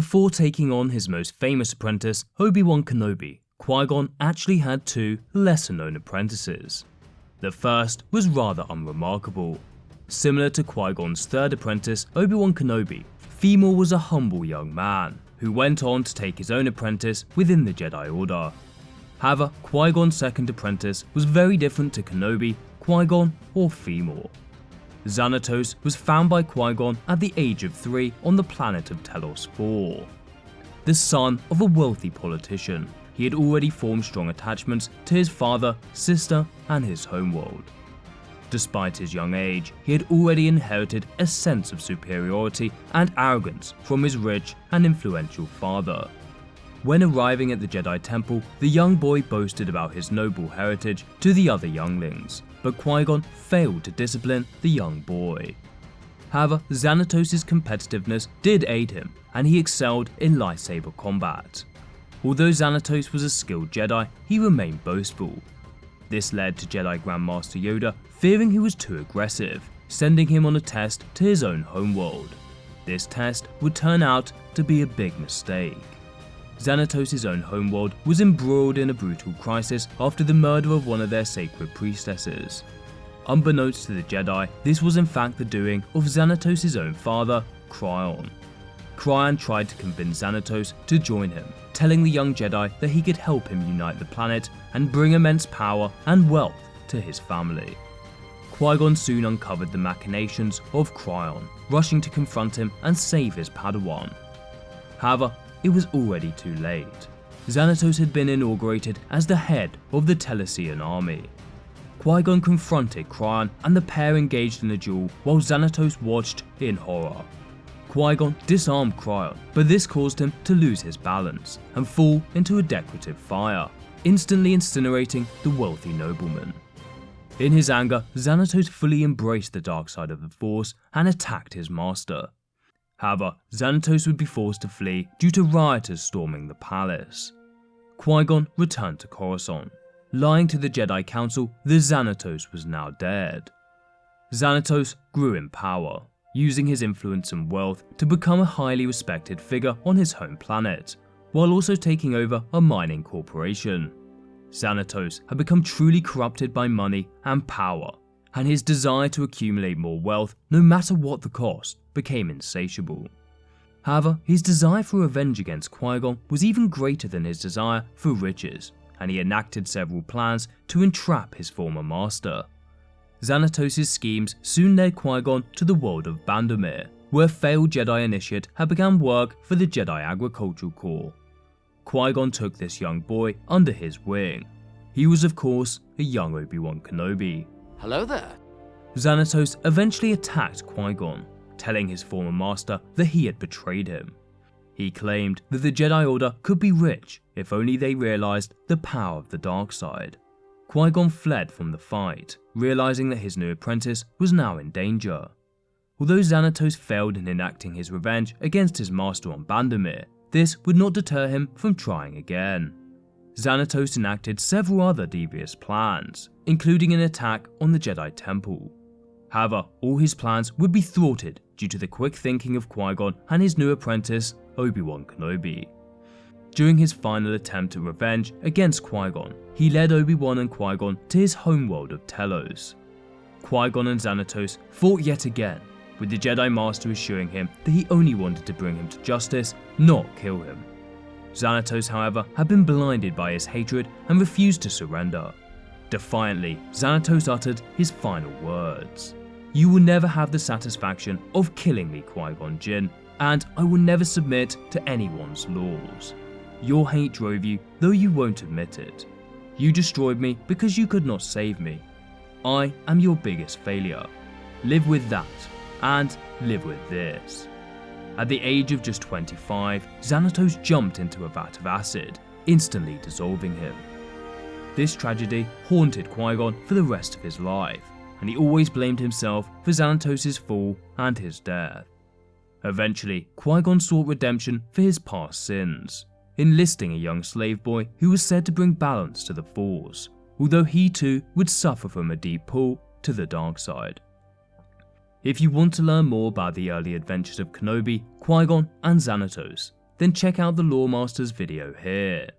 Before taking on his most famous apprentice, Obi Wan Kenobi, Qui-Gon actually had two lesser-known apprentices. The first was rather unremarkable. Similar to Qui-Gon's third apprentice, Obi Wan Kenobi, Feemor was a humble young man who went on to take his own apprentice within the Jedi Order. However, Qui-Gon's second apprentice was very different to Kenobi, Qui-Gon, or Feemor. Xanatos was found by Qui-Gon at the age of 3 on the planet of Telos 4. The son of a wealthy politician, he had already formed strong attachments to his father, sister, and his homeworld. Despite his young age, he had already inherited a sense of superiority and arrogance from his rich and influential father. When arriving at the Jedi Temple, the young boy boasted about his noble heritage to the other younglings, but Qui-Gon failed to discipline the young boy. However, Xanatos' competitiveness did aid him, and he excelled in lightsaber combat. Although Xanatos was a skilled Jedi, he remained boastful. This led to Jedi Grandmaster Yoda fearing he was too aggressive, sending him on a test to his own homeworld. This test would turn out to be a big mistake. Xanatos' own homeworld was embroiled in a brutal crisis after the murder of one of their sacred priestesses. Unbeknownst to the Jedi, this was in fact the doing of Xanatos' own father, Qui-Gon. Qui-Gon tried to convince Xanatos to join him, telling the young Jedi that he could help him unite the planet and bring immense power and wealth to his family. Qui-Gon soon uncovered the machinations of Qui-Gon, rushing to confront him and save his Padawan. However, it was already too late. Xanatos had been inaugurated as the head of the Telosian army. Qui-Gon confronted Qui-Gon and the pair engaged in a duel while Xanatos watched in horror. Qui-Gon disarmed Qui-Gon, but this caused him to lose his balance and fall into a decorative fire, instantly incinerating the wealthy nobleman. In his anger, Xanatos fully embraced the dark side of the Force and attacked his master. However, Xanatos would be forced to flee due to rioters storming the palace. Qui-Gon returned to Coruscant, lying to the Jedi Council that Xanatos was now dead. Xanatos grew in power, using his influence and wealth to become a highly respected figure on his home planet, while also taking over a mining corporation. Xanatos had become truly corrupted by money and power, and his desire to accumulate more wealth, no matter what the cost, became insatiable. However, his desire for revenge against Qui-Gon was even greater than his desire for riches, and he enacted several plans to entrap his former master. Xanatos' schemes soon led Qui-Gon to the world of Bandamir, where a failed Jedi initiate had begun work for the Jedi Agricultural Corps. Qui-Gon took this young boy under his wing. He was of course a young Obi Wan Kenobi. Hello there. Xanatos eventually attacked Qui-Gon, telling his former master that he had betrayed him. He claimed that the Jedi Order could be rich if only they realized the power of the dark side. Qui-Gon fled from the fight, realizing that his new apprentice was now in danger. Although Xanatos failed in enacting his revenge against his master on Bandamir, this would not deter him from trying again. Xanatos enacted several other devious plans, including an attack on the Jedi Temple. However, all his plans would be thwarted due to the quick thinking of Qui-Gon and his new apprentice, Obi Wan Kenobi. During his final attempt at revenge against Qui-Gon, he led Obi-Wan and Qui-Gon to his homeworld of Telos. Qui-Gon and Xanatos fought yet again, with the Jedi Master assuring him that he only wanted to bring him to justice, not kill him. Xanatos, however, had been blinded by his hatred and refused to surrender. Defiantly, Xanatos uttered his final words. "You will never have the satisfaction of killing me, Qui-Gon Jinn, and I will never submit to anyone's laws. Your hate drove you, though you won't admit it. You destroyed me because you could not save me. I am your biggest failure. Live with that, and live with this." At the age of just 25, Xanatos jumped into a vat of acid, instantly dissolving him. This tragedy haunted Qui-Gon for the rest of his life, and he always blamed himself for Xanatos' fall and his death. Eventually, Qui-Gon sought redemption for his past sins, enlisting a young slave boy who was said to bring balance to the Force, although he too would suffer from a deep pull to the dark side. If you want to learn more about the early adventures of Kenobi, Qui-Gon and Xanatos, then check out the Lore Master's video here.